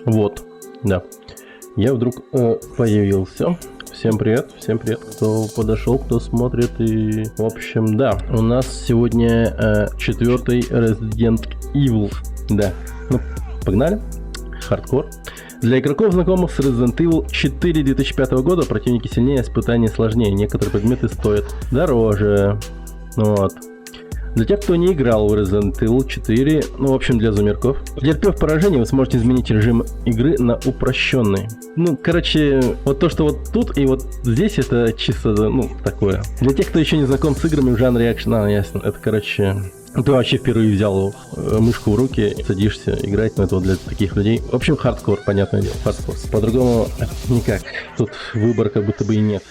Вот, да. Я вдруг появился. Всем привет, кто подошел, кто смотрит. И, в общем, да, у нас сегодня 4-й Resident Evil. Да, ну, погнали. Хардкор. Для игроков, знакомых с Resident Evil 4 2005 года, противники сильнее, испытания сложнее. Некоторые предметы стоят дороже. Вот. Для тех, кто не играл в Resident Evil 4, ну, в общем, для зумерков. Потерпев поражение, вы сможете изменить режим игры на упрощенный. Ну, короче, вот то, что вот тут и вот здесь, это чисто, ну, такое. Для тех, кто еще не знаком с играми в жанре экшен, ясно, это, короче... Ты вообще впервые взял мышку в руки, садишься играть, но это вот для таких людей. В общем, хардкор, понятное дело, хардкор. По-другому никак. Тут выбора как будто бы и нет.